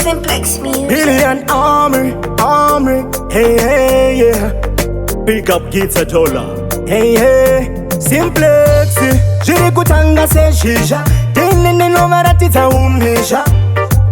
Simplex Music. Billion army, hey, hey, yeah. Pick up kids at all, hey, hey. Simplex, jiri kutanga se shisha. Dini nino maratita umisha.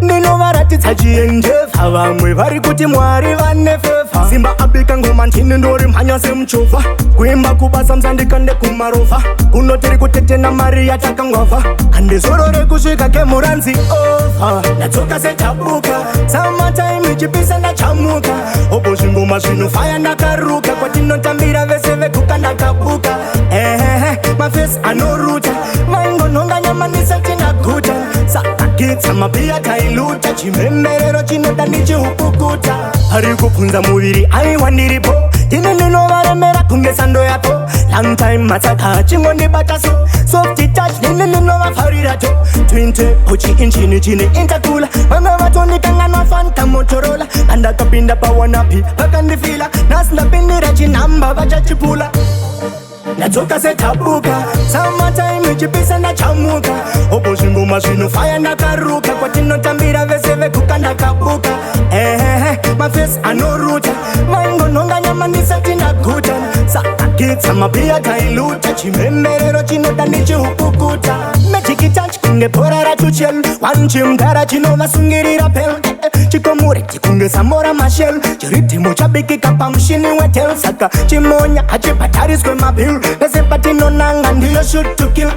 Nino maratita jienjefa. Vamwe vari kuti mwari vanefefa. Simba abika ngoma ntini ndori mhanya se mchufa. Kuimba kubasa msandika nde kumarofa. Kunoteri kutetena mari yataka ngwafa. Kande zorore kuswika ke muranzi over. Natsoka se tabuka. Summertime ichipisa na chamuka. Obo zvingoma zvinofaya ndakaruka. Kwatinotambira vese vekuka ndakabuka. Mafesi anoruta. Maingononga nyamanisa tinaguta. Sakakitsa mabhiya tailuta. Chimemberero chinoda ndichihupukuta. Hari kupunza muviri aiwa ndiripo. Tine ndinovaremera kunge sando yapo. Long time matsaka chingondibata so. Soft touch nine ndinovafarira to. Twinte pochi inchini chine intercooler. Vanga vatondikanga na Fanta Motorola. Andakapinda pa wanapi vakandifila. Nasindapindira chinamba vachachipula. Natsoka se tabuka. Summertime ichipisa na chamuka. Obo zvingoma zvinofaya ndakaruka. Kwatinotambira vese vekuka ndakabuka. Mafesi anoruta. Maingononga nyamanisa tinaguta. Sakakitsa mabhiya tailuta. Chimemberero chinoda ndichihupukuta. Magic touch kunge bhora ratuchel. One chimdara chinovasungirira pel. Chikomure chikunge samora mashel. Chiritimo chabikika pamushini wetel. Saka chimonya hachibhatariswe mabil. Pese patinonanga ndiyo shoot to kill.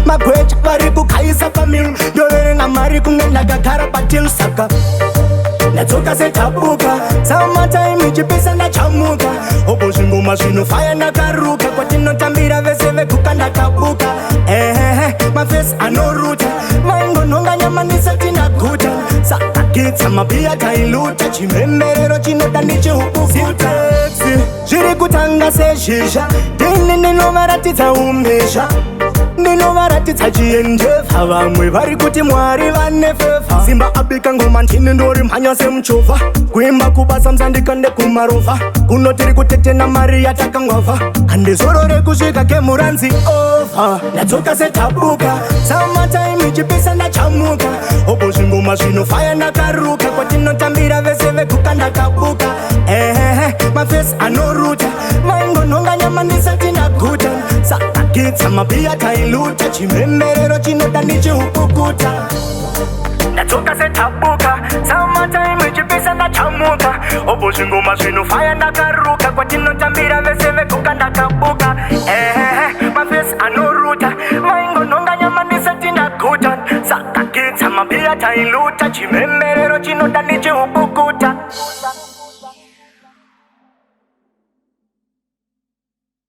Magwecha vari kukaisa pamil. Ndoverenga mari kunge ndakagara patil. Saka natsoka se tabuka. Summertime ichipisa ndachamuka. Obo zvingoma zvinofaya ndakaruka. Kwatinotambira vese vekuka ndakabuka. Mafesi anoruta. Maingononga nyamanisa tinaguta. Sakakitsa mabhiya tailuta. Chimemberero chinoda ndichihupukuta. Zviri kutanga se shisha. Dini ndinovaratidza umisha. Ndinovaratidza chienjefa. Vamwe vari kuti mwari vanefefa. Simba abika ngoma ntini ndori mhanya se mchufa. Kuimba kubasa msandika nde kumarofa. Kunotiri kutetena mari yataka ngwafa. Kande zorore kusvika ke muranzi over. Natsoka se tabuka. Summertime ichipisa ndachamuka. Obo zvingoma zvinofaya ndakaruka. Kwatinotambira vese vekuka ndakabuka. Mafesi anoruta. Maingononga nyamanisa tinaguta. Sakakitsa mabhiya tailuta. Chimemberero chinoda ndichihupukuta. Natsoka se tabuka. Summertime ichipisa ndachamuka. Obo zvingoma zvinofaya ndakaruka. Kwatinotambira vese vekuka ndakabuka. Mafesi anoruta. Maingononga nyamanisa tinaguta. Sakakitsa mabhiya tailuta. Chimemberero chinoda ndichihupukuta.